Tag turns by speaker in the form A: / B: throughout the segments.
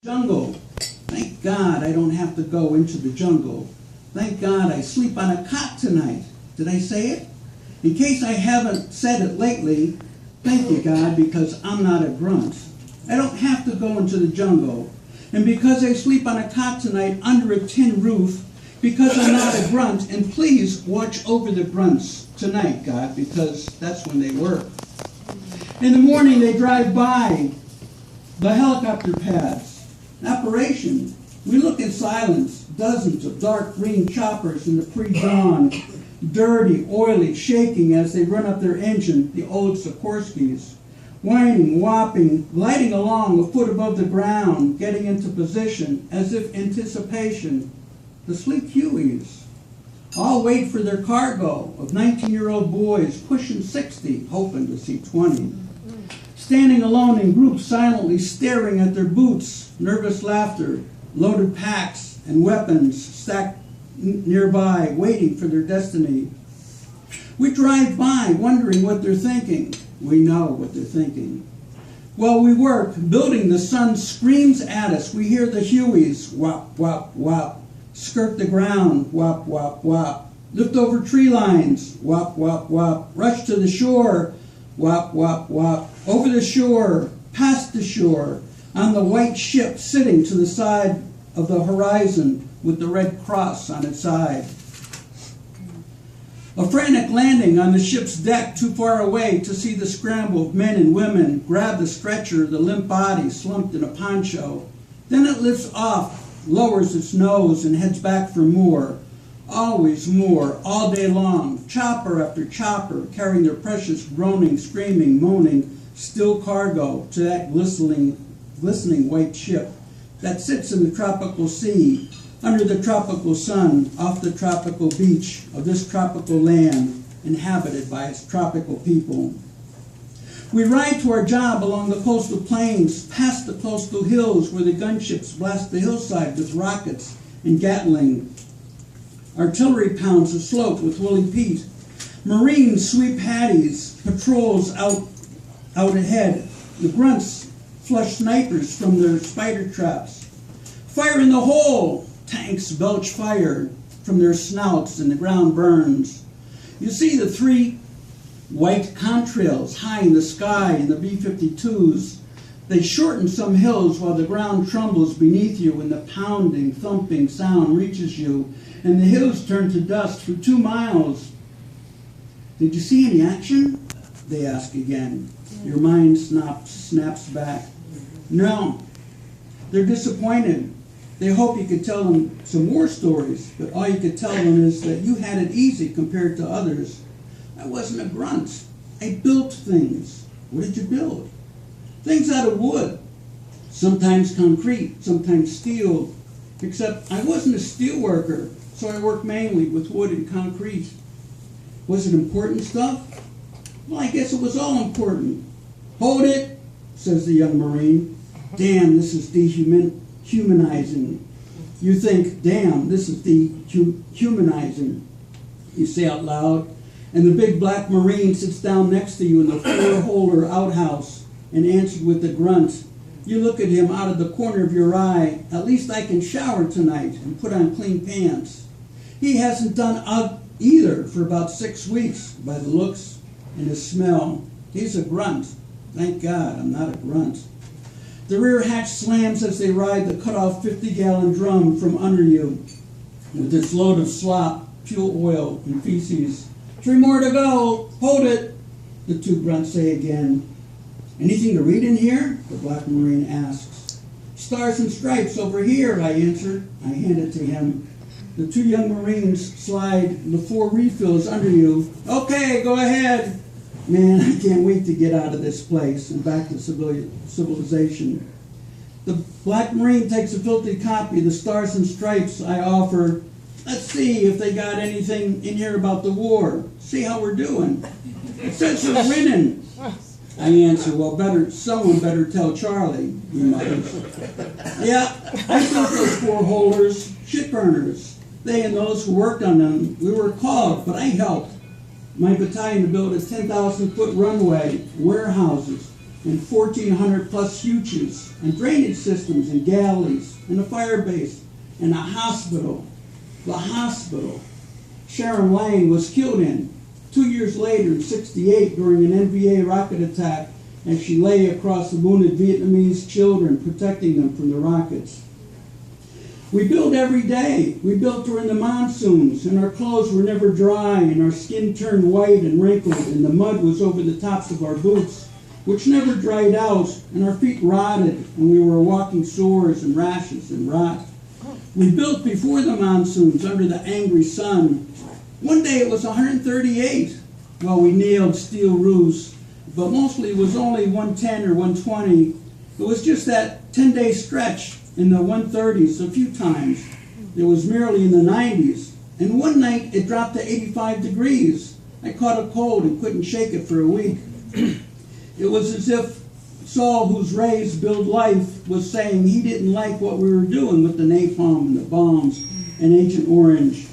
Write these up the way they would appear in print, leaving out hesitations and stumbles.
A: Jungle. Thank God I don't have to go into the jungle. Thank God I sleep on a cot tonight. Did I say it? In case I haven't said it lately, thank you, God, because I'm not a grunt. I don't have to go into the jungle. And because I sleep on a cot tonight under a tin roof, because I'm not a grunt, and please watch over the grunts tonight, God, because that's when they work. In the morning, they drive by the helicopter pads. Operation. We look in silence. Dozens of dark green choppers in the pre-dawn, dirty, oily, shaking as they run up their engine, the old Sikorskys. Whining, whopping, gliding along a foot above the ground, getting into position as if anticipation. The sleek Hueys. All wait for their cargo of 19-year-old boys pushing 60, hoping to see 20. Standing alone in groups, silently staring at their boots, nervous laughter, loaded packs and weapons stacked nearby, waiting for their destiny. We drive by, wondering what they're thinking. We know what they're thinking. While we work, building, the sun screams at us. We hear the Hueys, whop, whop, whop, skirt the ground, whop, whop, whop, lift over tree lines, whop, whop, whop, rush to the shore, whop, whop, whop, over the shore, past the shore, on the white ship sitting to the side of the horizon with the red cross on its side. A frantic landing on the ship's deck too far away to see the scramble of men and women grab the stretcher, the limp body slumped in a poncho. Then it lifts off, lowers its nose and heads back for more. Always more, all day long, chopper after chopper, carrying their precious groaning, screaming, moaning, still cargo to that glistening white ship that sits in the tropical sea, under the tropical sun, off the tropical beach of this tropical land, inhabited by its tropical people. We ride to our job along the coastal plains, past the coastal hills where the gunships blast the hillside with rockets and Gatling. Artillery pounds the slope with Willie Pete. Marines sweep haddies, patrols out ahead. The grunts flush snipers from their spider traps. Fire in the hole! Tanks belch fire from their snouts and the ground burns. You see the three white contrails high in the sky in the B-52s. They shorten some hills while the ground trembles beneath you and the pounding, thumping sound reaches you, and the hills turn to dust for 2 miles. Did you see any action? They ask again. Your mind snaps back. No. They're disappointed. They hope you could tell them some war stories, but all you could tell them is that you had it easy compared to others. I wasn't a grunt. I built things. What did you build? Things out of wood. Sometimes concrete, sometimes steel. Except I wasn't a steel worker, so I worked mainly with wood and concrete. Was it important stuff? Well, I guess it was all important. Hold it, says the young Marine. Damn, this is dehumanizing. You think, damn, this is dehumanizing. You say out loud, and the big black Marine sits down next to you in the four-holder outhouse and answers with a grunt. You look at him out of the corner of your eye. At least I can shower tonight and put on clean pants. He hasn't done either for about 6 weeks by the looks and the smell. He's a grunt. Thank God I'm not a grunt. The rear hatch slams as they ride the cut-off 50-gallon drum from under you with its load of slop, fuel oil, and feces. 3 more to go. Hold it, the 2 grunts say again. Anything to read in here? The black Marine asks. Stars and Stripes over here, I answer. I hand it to him. The 2 young Marines slide the 4 refills under you. Okay, go ahead. Man, I can't wait to get out of this place and back to civilization. The black Marine takes a filthy copy of the Stars and Stripes I offer. Let's see if they got anything in here about the war. See how we're doing. It says we're winning. I answer, well, someone better tell Charlie, he mutters. Yeah, I built those 4 holders, shit burners. They and those who worked on them, we were called, but I helped. My battalion to build a 10,000-foot runway, warehouses, and 1,400 plus futures, and drainage systems, and galleys, and a fire base, and a hospital. The hospital Sharon Lane was killed in 2 years later in '68 during an NVA rocket attack as she lay across the wounded Vietnamese children, protecting them from the rockets. We built every day. We built during the monsoons, and our clothes were never dry, and our skin turned white and wrinkled, and the mud was over the tops of our boots, which never dried out, and our feet rotted, and we were walking sores and rashes and rot. We built before the monsoons under the angry sun. One day it was 138. Well, we nailed steel roofs, but mostly it was only 110 or 120. It was just that 10-day stretch in the 130s a few times. It was merely in the 90s. And one night it dropped to 85 degrees. I caught a cold and couldn't shake it for a week. It was as if Saul, whose rays build life, was saying he didn't like what we were doing with the napalm and the bombs and Agent Orange.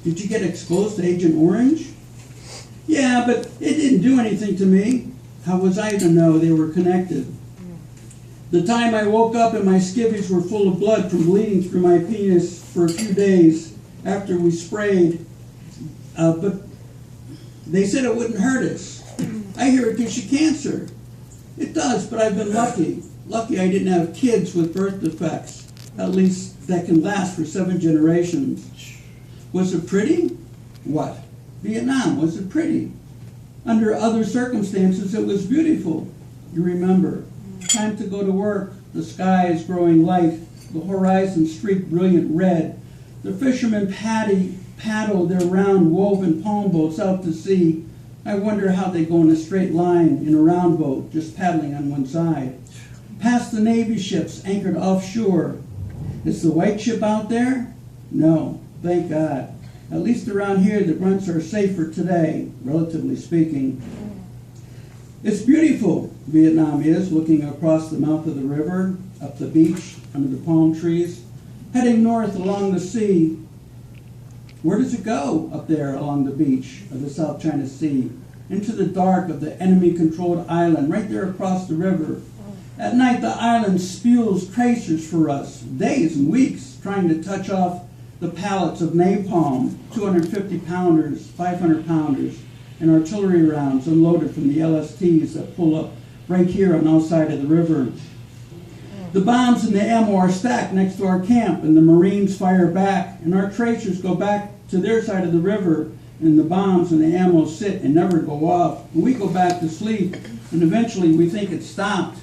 A: Did you get exposed to Agent Orange? Yeah, but it didn't do anything to me. How was I to know they were connected? The time I woke up and my skivvies were full of blood from bleeding through my penis for a few days after we sprayed, but they said it wouldn't hurt us. I hear it gives you cancer. It does, but I've been lucky. Lucky I didn't have kids with birth defects, at least that can last for 7 generations. Was it pretty? What? Vietnam, was it pretty? Under other circumstances, it was beautiful. You remember. Time to go to work. The sky is growing light. The horizon streaked brilliant red. The fishermen paddle their round woven palm boats out to sea. I wonder how they go in a straight line in a round boat, just paddling on one side. Past the Navy ships anchored offshore. Is the white ship out there? No, thank God. At least around here, the grunts are safer today, relatively speaking. It's beautiful, Vietnam is, looking across the mouth of the river, up the beach, under the palm trees, heading north along the sea. Where does it go up there along the beach of the South China Sea? Into the dark of the enemy-controlled island, right there across the river. At night, the island spews tracers for us, days and weeks, trying to touch off the pallets of napalm, 250-pounders, 500-pounders, and artillery rounds unloaded from the LSTs that pull up right here on our side of the river. The bombs and the ammo are stacked next to our camp, and the Marines fire back, and our tracers go back to their side of the river, and the bombs and the ammo sit and never go off. And we go back to sleep, and eventually we think it stopped.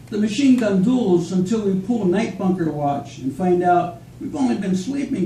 A: The machine gun duels until we pull night bunker watch and find out we've only been sleeping